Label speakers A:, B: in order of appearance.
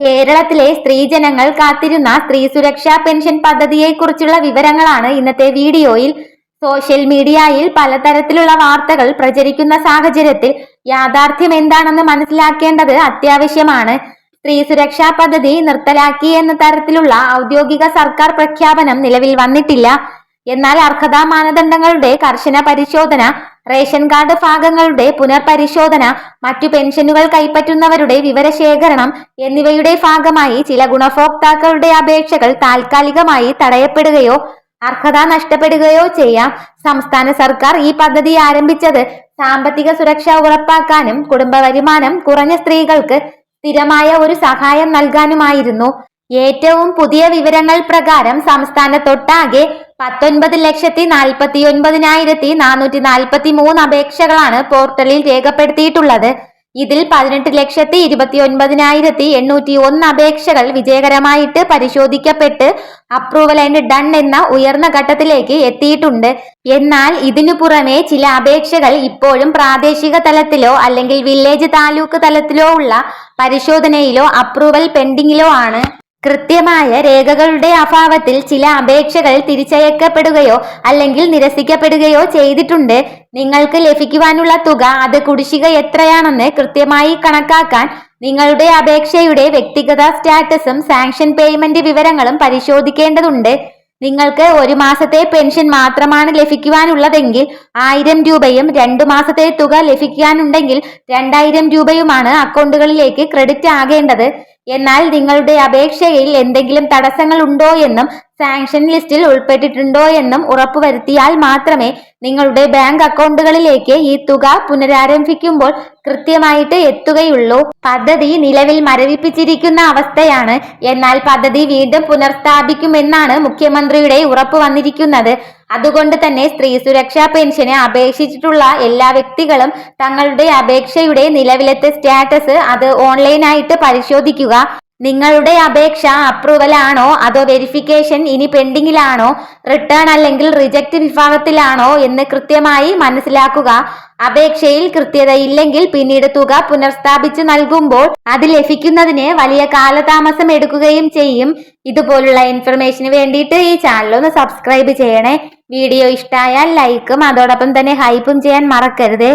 A: കേരളത്തിലെ സ്ത്രീജനങ്ങൾ കാത്തിരുന്ന സ്ത്രീ സുരക്ഷാ പെൻഷൻ പദ്ധതിയെക്കുറിച്ചുള്ള വിവരങ്ങളാണ് ഇന്നത്തെ വീഡിയോയിൽ. സോഷ്യൽ മീഡിയയിൽ പലതരത്തിലുള്ള വാർത്തകൾ പ്രചരിക്കുന്ന സാഹചര്യത്തിൽ യാഥാർത്ഥ്യം എന്താണെന്ന് മനസ്സിലാക്കേണ്ടത് അത്യാവശ്യമാണ്. സ്ത്രീ സുരക്ഷാ പദ്ധതി നിർത്തലാക്കി എന്ന തരത്തിലുള്ള ഔദ്യോഗിക സർക്കാർ പ്രഖ്യാപനം നിലവിൽ വന്നിട്ടില്ല. എന്നാൽ അർഹതാ മാനദണ്ഡങ്ങളുടെ കർശന പരിശോധന, റേഷൻ കാർഡ് ഭാഗങ്ങളുടെ പുനർപരിശോധന, മറ്റു പെൻഷനുകൾ കൈപ്പറ്റുന്നവരുടെ വിവരശേഖരണം എന്നിവയുടെ ഭാഗമായി ചില ഗുണഭോക്താക്കളുടെ അപേക്ഷകൾ താൽക്കാലികമായി തടയപ്പെടുകയോ അർഹത നഷ്ടപ്പെടുകയോ ചെയ്യാം. സംസ്ഥാന സർക്കാർ ഈ പദ്ധതി ആരംഭിച്ചത് സാമ്പത്തിക സുരക്ഷ ഉറപ്പാക്കാനും കുടുംബ വരുമാനം കുറഞ്ഞ സ്ത്രീകൾക്ക് സ്ഥിരമായ ഒരു സഹായം നൽകാനുമായിരുന്നു. ഏറ്റവും പുതിയ വിവരങ്ങൾ പ്രകാരം സംസ്ഥാനത്തൊട്ടാകെ 19,49,443 അപേക്ഷകളാണ് പോർട്ടലിൽ രേഖപ്പെടുത്തിയിട്ടുള്ളത്. ഇതിൽ 18,29,801 അപേക്ഷകൾ വിജയകരമായിട്ട് പരിശോധിക്കപ്പെട്ട് അപ്രൂവൽ ആൻഡ് ഡൺ എന്ന ഉയർന്ന ഘട്ടത്തിലേക്ക് എത്തിയിട്ടുണ്ട്. എന്നാൽ ഇതിനു പുറമെ ചില അപേക്ഷകൾ ഇപ്പോഴും പ്രാദേശിക തലത്തിലോ അല്ലെങ്കിൽ വില്ലേജ് താലൂക്ക് തലത്തിലോ ഉള്ള പരിശോധനയിലോ അപ്രൂവൽ പെൻഡിങ്ങിലോ ആണ്. കൃത്യമായ രേഖകളുടെ അഭാവത്തിൽ ചില അപേക്ഷകൾ തിരിച്ചയക്കപ്പെടുകയോ അല്ലെങ്കിൽ നിരസിക്കപ്പെടുകയോ ചെയ്തിട്ടുണ്ട്. നിങ്ങൾക്ക് ലഭിക്കുവാനുള്ള തുക, അത് കുടിശ്ശിക എത്രയാണെന്ന് കൃത്യമായി കണക്കാക്കാൻ നിങ്ങളുടെ അപേക്ഷയുടെ വ്യക്തിഗത സ്റ്റാറ്റസും സാങ്ഷൻ പേയ്മെന്റ് വിവരങ്ങളും പരിശോധിക്കേണ്ടതുണ്ട്. നിങ്ങൾക്ക് ഒരു മാസത്തെ പെൻഷൻ മാത്രമാണ് ലഭിക്കുവാനുള്ളതെങ്കിൽ 1000 രൂപയും 2 മാസത്തെ തുക ലഭിക്കാനുണ്ടെങ്കിൽ 2000 രൂപയുമാണ് അക്കൗണ്ടുകളിലേക്ക് ക്രെഡിറ്റ് ആകേണ്ടത്. എന്നാൽ നിങ്ങളുടെ അപേക്ഷയിൽ എന്തെങ്കിലും തടസ്സങ്ങൾ ഉണ്ടോ എന്നും സാങ്ഷൻ ലിസ്റ്റിൽ ഉൾപ്പെട്ടിട്ടുണ്ടോ എന്നും ഉറപ്പുവരുത്തിയാൽ മാത്രമേ നിങ്ങളുടെ ബാങ്ക് അക്കൗണ്ടുകളിലേക്ക് ഈ തുക പുനരാരംഭിക്കുമ്പോൾ കൃത്യമായിട്ട് എത്തുകയുള്ളൂ. പദ്ധതി നിലവിൽ മരവിപ്പിച്ചിരിക്കുന്ന അവസ്ഥയാണ്. എന്നാൽ പദ്ധതി വീണ്ടും പുനഃസ്ഥാപിക്കുമെന്നാണ് മുഖ്യമന്ത്രിയുടെ ഉറപ്പ് വന്നിരിക്കുന്നത്. അതുകൊണ്ട് തന്നെ സ്ത്രീ സുരക്ഷാ പെൻഷന് അപേക്ഷിച്ചിട്ടുള്ള എല്ലാ വ്യക്തികളും തങ്ങളുടെ അപേക്ഷയുടെ നിലവിലത്തെ സ്റ്റാറ്റസ് അത് ഓൺലൈനായിട്ട് പരിശോധിക്കുക. നിങ്ങളുടെ അപേക്ഷ അപ്രൂവൽ ആണോ അതോ വെരിഫിക്കേഷൻ ഇനി പെൻഡിങ്ങിലാണോ, റിട്ടേൺ അല്ലെങ്കിൽ റിജക്റ്റ് വിഭാഗത്തിലാണോ എന്ന് കൃത്യമായി മനസ്സിലാക്കുക. അപേക്ഷയിൽ കൃത്യതയില്ലെങ്കിൽ പിന്നീട് തുക പുനഃസ്ഥാപിച്ചു നൽകുമ്പോൾ അത് ലഭിക്കുന്നതിന് വലിയ കാലതാമസം എടുക്കുകയും ചെയ്യും. ഇതുപോലുള്ള ഇൻഫർമേഷന് വേണ്ടിയിട്ട് ഈ ചാനൽ ഒന്ന് സബ്സ്ക്രൈബ് ചെയ്യണേ. വീഡിയോ ഇഷ്ടമായാൽ ലൈക്കും അതോടൊപ്പം തന്നെ ഹൈപ്പും ചെയ്യാൻ മറക്കരുതേ.